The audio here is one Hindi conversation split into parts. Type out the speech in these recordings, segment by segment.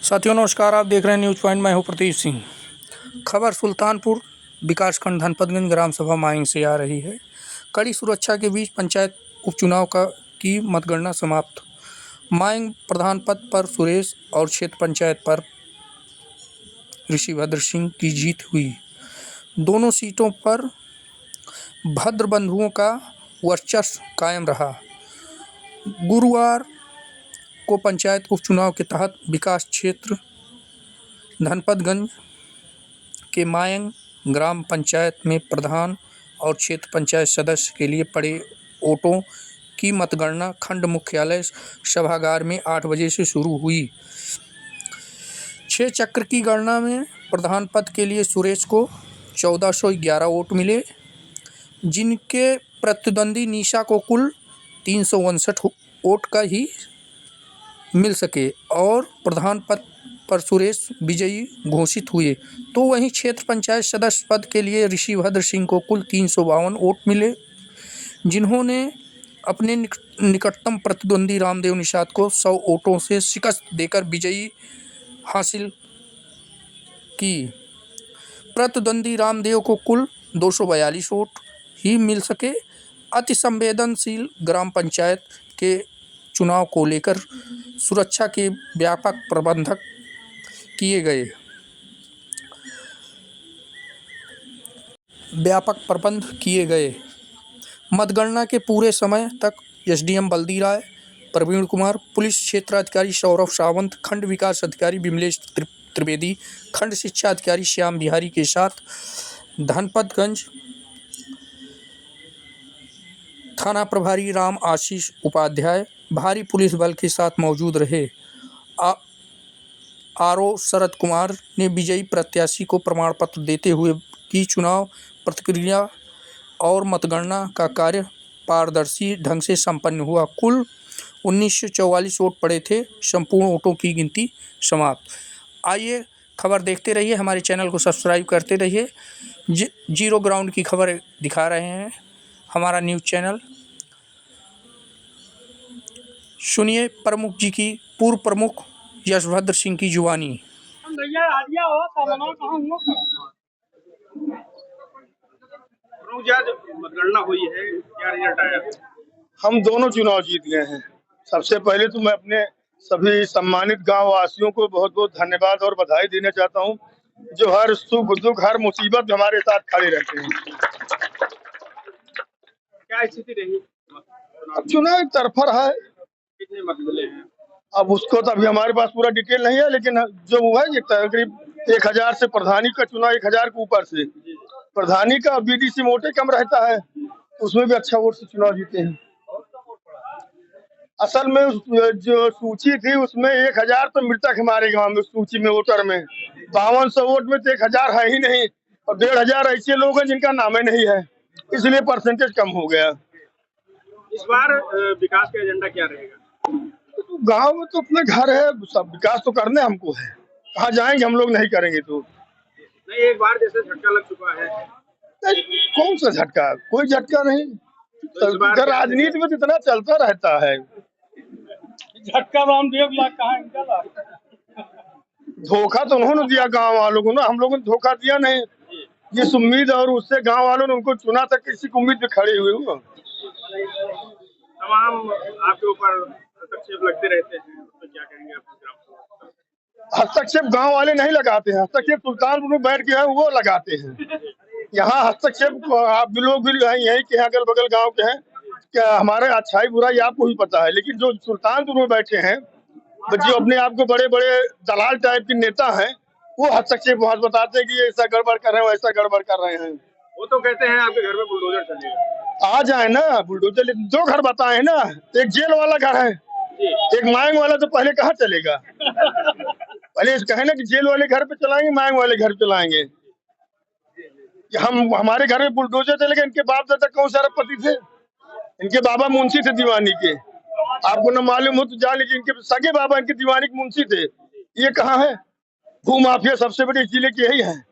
साथियों नमस्कार, आप देख रहे हैं न्यूज पॉइंट। मैं हूं प्रतीक सिंह। खबर सुल्तानपुर विकासखंड धनपतगंज ग्राम सभा माइंग से आ रही है। कड़ी सुरक्षा के बीच पंचायत उपचुनाव की मतगणना समाप्त। माइंग प्रधान पद पर सुरेश और क्षेत्र पंचायत पर ऋषिभद्र सिंह की जीत हुई। दोनों सीटों पर भद्र बंधुओं का वर्चस्व कायम रहा। गुरुवार को पंचायत उपचुनाव के तहत विकास क्षेत्र धनपतगंज के मायंग ग्राम पंचायत में प्रधान और क्षेत्र पंचायत सदस्य के लिए पड़े वोटों की मतगणना खंड मुख्यालय सभागार में 8 बजे से शुरू हुई। 6 चक्र की गणना में प्रधान पद के लिए सुरेश को 1411 वोट मिले, जिनके प्रतिद्वंदी निशा को कुल 359 वोट का ही मिल सके और प्रधान पद पर सुरेश विजयी घोषित हुए। तो वहीं क्षेत्र पंचायत सदस्य पद के लिए ऋषिभद्र सिंह को कुल 352 वोट मिले, जिन्होंने अपने निकटतम प्रतिद्वंदी रामदेव निषाद को 100 वोटों से शिकस्त देकर विजयी हासिल की। प्रतिद्वंदी रामदेव को कुल 242 वोट ही मिल सके। अति संवेदनशील ग्राम पंचायत के चुनाव को लेकर सुरक्षा के व्यापक प्रबंध किए गए। मतगणना के पूरे समय तक एसडीएम बल्दी राय, प्रवीण कुमार, पुलिस क्षेत्राधिकारी सौरभ सावंत, खंड विकास अधिकारी विमलेश त्रिवेदी, खंड शिक्षा अधिकारी श्याम बिहारी के साथ धनपतगंज थाना प्रभारी राम आशीष उपाध्याय भारी पुलिस बल के साथ मौजूद रहे। आरओ शरद कुमार ने विजयी प्रत्याशी को प्रमाण पत्र देते हुए की चुनाव प्रक्रिया और मतगणना का कार्य पारदर्शी ढंग से संपन्न हुआ। कुल 1944 वोट पड़े थे। संपूर्ण वोटों की गिनती समाप्त। आइए खबर देखते रहिए, हमारे चैनल को सब्सक्राइब करते रहिए। जीरो ग्राउंड की खबर दिखा रहे हैं हमारा न्यूज़ चैनल। सुनिए प्रमुख जी की, पूर्व प्रमुख यशभद्र सिंह की जुबानी। मतगणना हुई है, क्या रिजल्ट आया? हम दोनों चुनाव जीत गए हैं। सबसे पहले तो मैं अपने सभी सम्मानित गांव वासियों को बहुत बहुत धन्यवाद और बधाई देना चाहता हूं, जो हर सुख दुख हर मुसीबत में हमारे साथ खड़े रहते हैं। क्या स्थिति रही? चुनाव एक तरफा है। कितने मत मिले हैं? अब उसको तो अभी हमारे पास पूरा डिटेल नहीं है, लेकिन जो हुआ है करीब 1000 से प्रधानी का चुनाव 1000 के ऊपर से प्रधानी का बीडीसी मोटे कम रहता है, उसमें भी अच्छा वोट से चुनाव जीते हैं। असल में जो सूची थी उसमें 1000 तो मृतक हमारे गांव में सूची में वोटर में 5200 वोट में तो 1000 है ही नहीं, और 1500 ऐसे लोग हैं जिनका नाम ही नहीं है, इसलिए परसेंटेज कम हो गया। इस बार विकास का एजेंडा क्या रहेगा? तो गांव में तो अपने घर है, सब विकास तो करने हमको है, कहाँ जाएंगे हम लोग नहीं करेंगे तो नहीं। एक बार जैसे झटका लग चुका है। कौन सा झटका? कोई झटका नहीं। तो राजनीति में इतना चलता रहता है। झटका रामदेव ला कहाँ? धोखा तो उन्होंने दिया गांव वालों को ना, हम लोगों ने धोखा दिया नहीं। जिस उम्मीद और उससे गांव वालों ने उनको चुना था, किसी की उम्मीद पे खड़े हुए हो। तमाम आपके ऊपर हस्तक्षेप लगते रहते हैं, तो क्या कहेंगे आप? हस्तक्षेप गांव वाले नहीं लगाते हैं, हस्तक्षेप सुल्तानपुर में बैठ के है वो लगाते हैं। यहाँ हस्तक्षेप आप लोग भी यही के अगल बगल गांव के हैं, क्या हमारे अच्छाई बुराई आपको ही पता है, लेकिन जो सुल्तानपुर में बैठे हैं, जो अपने आप को बड़े बड़े दलाल टाइप के नेता हैं, वो हस्तक्षेप वहां बताते हैं कि ऐसा गड़बड़ कर रहे हैं, वैसा गड़बड़ कर रहे हैं। वो तो कहते हैं आपके घर में बुलडोजर चलेगा। आ जाए ना बुलडोजर, 2 घर बताए ना, एक जेल वाला घर है, एक मांग वाला, तो पहले कहाँ चलेगा? पहले कहे ना कि जेल वाले घर पे चलाएंगे, मांग वाले घर चलाएंगे। हम हमारे घर में बुलडोजर चलेगा? इनके बाप दादा कौन सा अरबपति थे? इनके बाबा मुंशी थे दीवानी के, आपको न मालूम हो तो जान लीजिए। इनके सगे बाबा इनके दीवानी के मुंशी थे। ये कहाँ है? भू माफिया सबसे बड़ी जिले के यही है।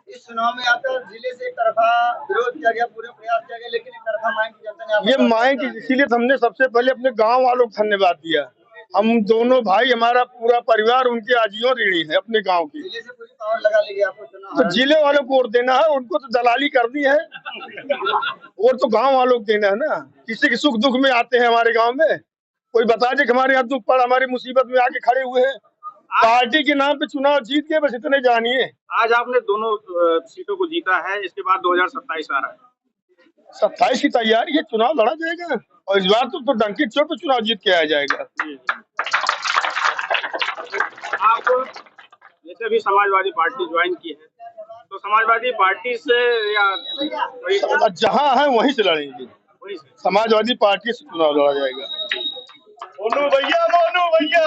इस चुनाव में आकर जिले से एक तरफा विरोध किया गया, पूरे प्रयास किया गया, लेकिन एक तरफा मांग की जनता ने ये मांग की, इसीलिए हमने सबसे पहले अपने गांव वालों को धन्यवाद दिया हम दोनों भाई, हमारा पूरा परिवार उनके आजीवन ऋणी है अपने गांव की। जिले से पूरी पावर लगा लेंगे आपको चुनाव तो जिले वालों को वोट देना है, उनको तो दलाली करनी है। वोट तो गांव वालों को देना है ना। किसी के सुख दुख में आते हैं हमारे गांव में, कोई बता दे कि हमारे यहाँ दुख पड़ा, हमारी मुसीबत में आके खड़े हुए हैं। पार्टी के नाम पे चुनाव जीत के बस इतने जानिए। आज आपने दोनों सीटों को जीता है, इसके बाद 2027 आ रहा है। 27 की तैयारी है, चुनाव लड़ा जाएगा और इस बार तो डंकी चोट पे चुनाव जीत के आया जाएगा। आप जैसे अभी समाजवादी पार्टी ज्वाइन की है, तो समाजवादी पार्टी से या जहां है वहीं से लड़ेंगे। वही से समाजवादी पार्टी से चुनाव लड़ा जाएगा। मोनू भैया, मोनू भैया।